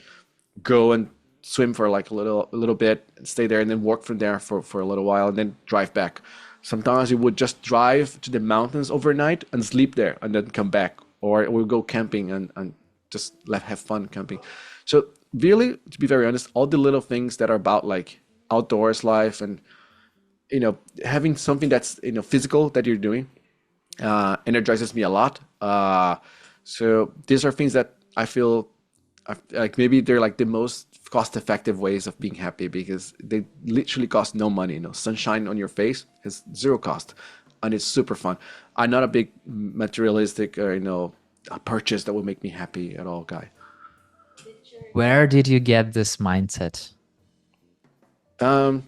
go and swim for like a little bit, and stay there, and then walk from there for a little while, and then drive back. Sometimes we would just drive to the mountains overnight and sleep there, and then come back, or we'll go camping and just have fun camping. So really, to be very honest, all the little things that are about like outdoors life and having something that's physical that you're doing energizes me a lot. So these are things that I feel like maybe they're like the most cost-effective ways of being happy because they literally cost no money. Sunshine on your face has zero cost, and it's super fun. I'm not a big materialistic or a purchase that will make me happy at all guy. Where did you get this mindset? Um,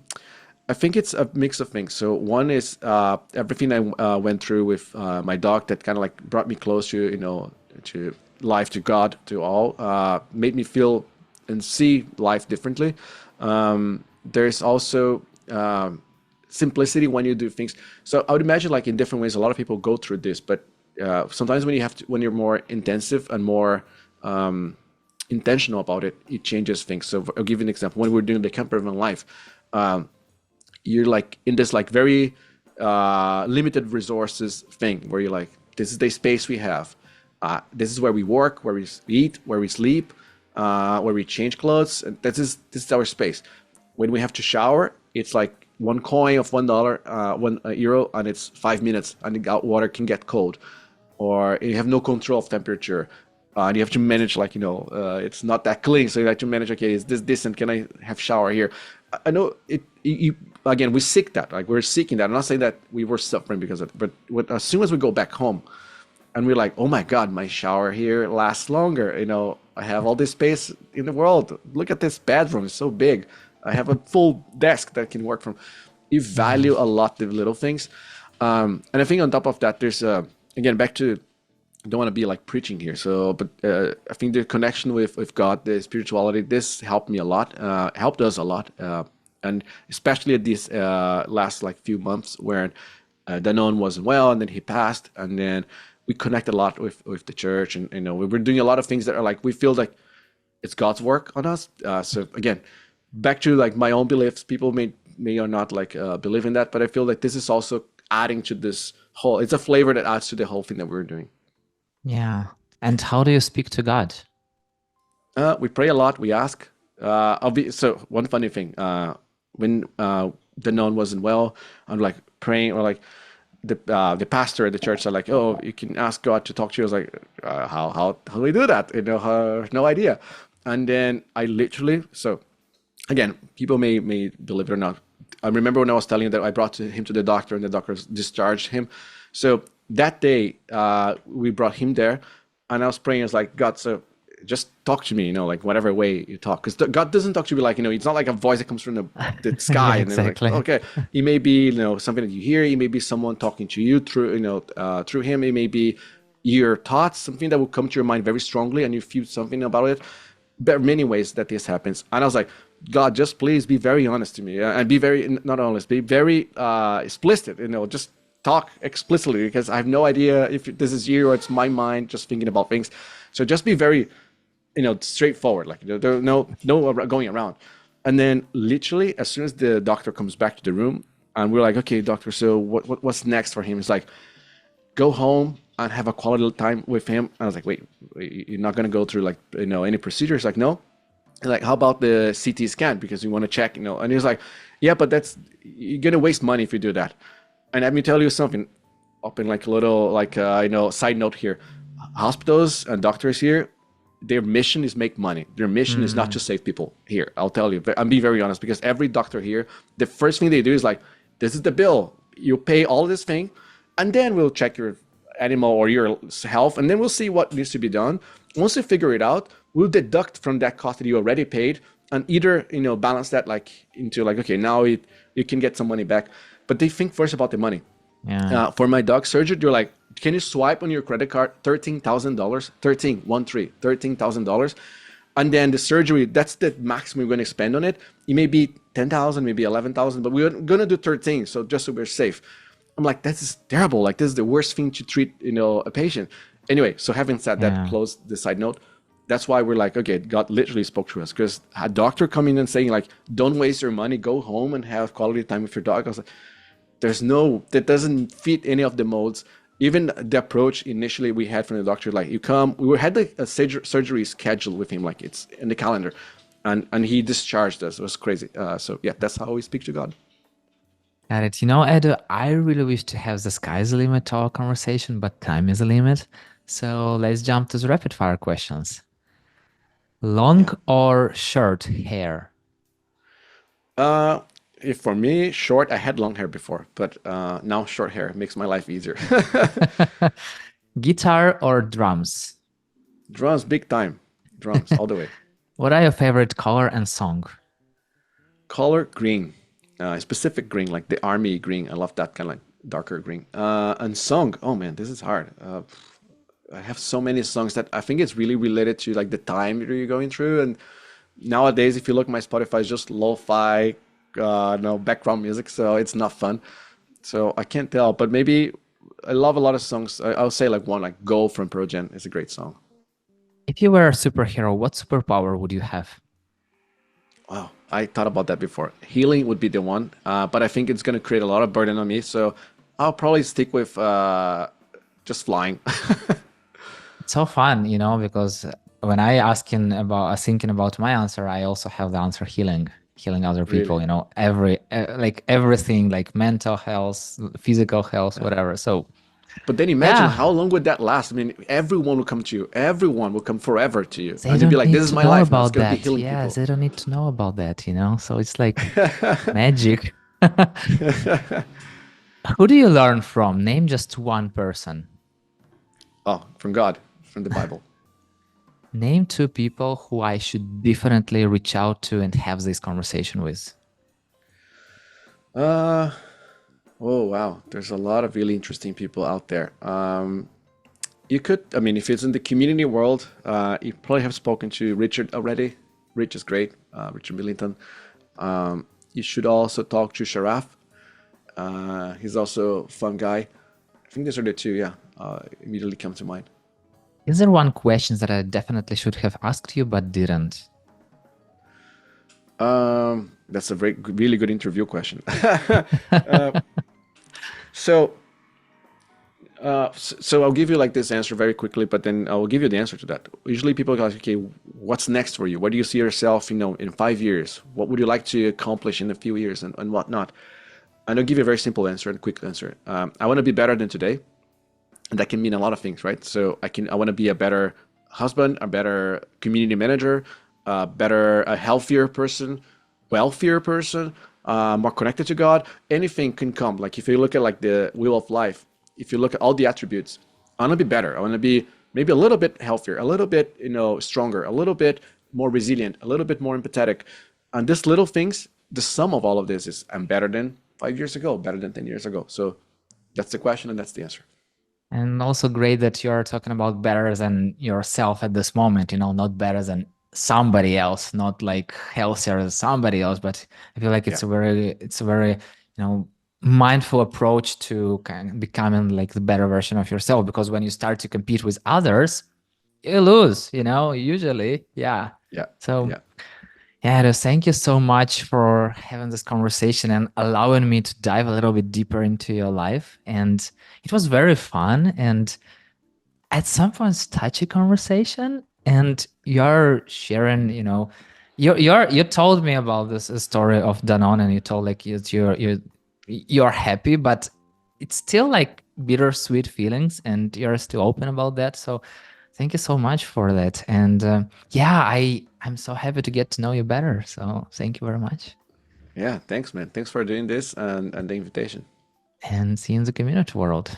I think it's a mix of things. So one is everything I went through with my dog that kind of like brought me close to life to God, to all, made me feel and see life differently. There's also simplicity when you do things. So I would imagine like in different ways, a lot of people go through this, but sometimes when you have to, when you're more intensive and more intentional about it, it changes things. So I'll give you an example. When we were doing the camper van life, you're like in this like very limited resources thing where you're like, this is the space we have. This is where we work, where we eat, where we sleep, where we change clothes. And this is our space. When we have to shower, it's like one coin of $1, €1, and it's 5 minutes, and the water can get cold, or you have no control of temperature, and you have to manage like it's not that clean, so you have to manage. Okay, is this and can I have shower here? I know it. Again, we seek that. Like we're seeking that. I'm not saying that we were suffering because of it, but as soon as we go back home, and we're like, oh my God, my shower here lasts longer. I have all this space in the world. Look at this bedroom; it's so big. I have a full desk that can work from. You value a lot the little things, and I think on top of that, there's again back to. I don't want to be like preaching here, so but I think the connection with God, the spirituality, this helped me a lot, helped us a lot, and especially at these last like few months where Danone wasn't well, and then he passed, and then we connect a lot with the church, and we were doing a lot of things that are like we feel like it's God's work on us. So again, back to like my own beliefs, people may or not like believe in that, but I feel like this is also adding to this whole. It's a flavor that adds to the whole thing that we're doing. Yeah. And how do you speak to God? We pray a lot. We ask. So one funny thing. When the nun wasn't well, I'm like praying, or like the pastor at the church said like, oh, you can ask God to talk to you. I was like, how do we do that? No idea. And then I literally, so again, people may believe it or not. I remember when I was telling you that I brought him to the doctor and the doctor discharged him. So that day, we brought him there, and I was praying. I was like, God, so just talk to me, like whatever way you talk, because God doesn't talk to you like, it's not like a voice that comes from the sky, Yeah, and then like, exactly. okay, it may be, something that you hear. It may be someone talking to you through, through him. It may be your thoughts, something that will come to your mind very strongly, and you feel something about it. There are many ways that this happens, and I was like, God, just please be very honest to me, and be very not honest, be very explicit. Just talk explicitly, because I have no idea if this is you or it's my mind just thinking about things. So just be very, straightforward. Like there no going around. And then literally, as soon as the doctor comes back to the room, and we're like, okay, doctor, so what's next for him? It's like, go home and have a quality time with him. And I was like, wait, you're not gonna go through like any procedures? Like, no. And like, how about the CT scan, because we want to check, And he was like, yeah, but you're gonna waste money if you do that. And let me tell you something, up in like a little like side note here. Hospitals and doctors here, their mission is make money. Their mission is not to save people here. I'll tell you, I'm being very honest, because every doctor here, the first thing they do is like, this is the bill. You pay all this thing, and then we'll check your animal or your health, and then we'll see what needs to be done. Once we figure it out, we'll deduct from that cost that you already paid, and either balance that like into like, okay, now you can get some money back. But they think first about the money. Yeah. For my dog surgery, they're like, can you swipe on your credit card $13,000, $13,000, and then the surgery, that's the maximum we're going to spend on it. It may be 10,000, maybe 11,000, but we're going to do 13, so just so we're safe. I'm like, this is terrible. Like, this is the worst thing to treat, a patient. Anyway, so having said that, close the side note. That's why we're like, okay, God literally spoke to us, because a doctor coming and saying like, don't waste your money, go home and have quality time with your dog. I was like, that doesn't fit any of the modes. Even the approach initially we had from the doctor, like, we had like a surgery schedule with him, like it's in the calendar, and he discharged us. It was crazy. So yeah, that's how we speak to God. Got it. Edu, I really wish to have the sky's the limit to our conversation, but time is a limit. So let's jump to the rapid fire questions. Long Yeah. or short hair? Uh, if for me, short, I had long hair before, but now short hair makes my life easier. Guitar or drums? Drums, big time. Drums, all the way. What are your favorite color and song? Color, green. Specific green, like the army green. I love that kind of like darker green. And song, oh man, this is hard. I have so many songs that I think it's really related to like the time that you're going through. And nowadays, if you look at my Spotify, it's just lo-fi, no background music, so it's not fun. So I can't tell, but maybe I love a lot of songs. I'll say like one, like "Go" from Pearl Jam is a great song. If you were a superhero, what superpower would you have? Wow, I thought about that before. Healing would be the one, but I think it's going to create a lot of burden on me. So I'll probably stick with just flying. It's so fun, because when I was thinking about my answer, I also have the answer healing other people, Really. like everything, like mental health, physical health, Yeah. whatever. So But then imagine yeah, how long would that last? I mean, everyone will come to you. Everyone will come forever to you, they and you'll be don't like, "This need is to my know life now. It's about going to be that. healing Yes, people." they don't need to know about that. So it's like magic. Who do you learn from? Name just one person. Oh, from God, from the Bible. Name two people who I should definitely reach out to and have this conversation with. Uh, oh wow, there's a lot of really interesting people out there. You could, I mean, if it's in the community world, you probably have spoken to Richard already. Rich is great, Richard Millington. You should also talk to Sharaf. He's also a fun guy. I think these are the two, yeah, immediately come to mind. Is there one question that I definitely should have asked you but didn't? That's a very, really good interview question. So, so I'll give you like this answer very quickly, but then I will give you the answer to that. Usually people go, okay, what's next for you? Where do you see yourself, in 5 years? What would you like to accomplish in a few years and whatnot? And I'll give you a very simple answer and quick answer. I want to be better than today. And that can mean a lot of things, right? So I want to be a better husband, a better community manager, a healthier person, wealthier person, more connected to God. Anything can come. Like if you look at like the wheel of life, if you look at all the attributes, I want to be better. I want to be maybe a little bit healthier, a little bit stronger, a little bit more resilient, a little bit more empathetic. And these little things, the sum of all of this is I'm better than 5 years ago, better than 10 years ago. So that's the question and that's the answer. And also great that you're talking about better than yourself at this moment, not better than somebody else, not like healthier than somebody else, but I feel like Yeah. it's a very, mindful approach to kind of becoming like the better version of yourself. Because when you start to compete with others, you lose, usually. Yeah. Yeah. So Yeah. yeah, Edo, thank you so much for having this conversation and allowing me to dive a little bit deeper into your life. And it was very fun and at some points touchy conversation. And you're sharing, you told me about this story of Danone, and you told like you're happy, but it's still like bittersweet feelings, and you're still open about that. So thank you so much for that. And yeah, I'm so happy to get to know you better. So thank you very much. Yeah. Thanks, man. Thanks for doing this and the invitation. And see you in the community world.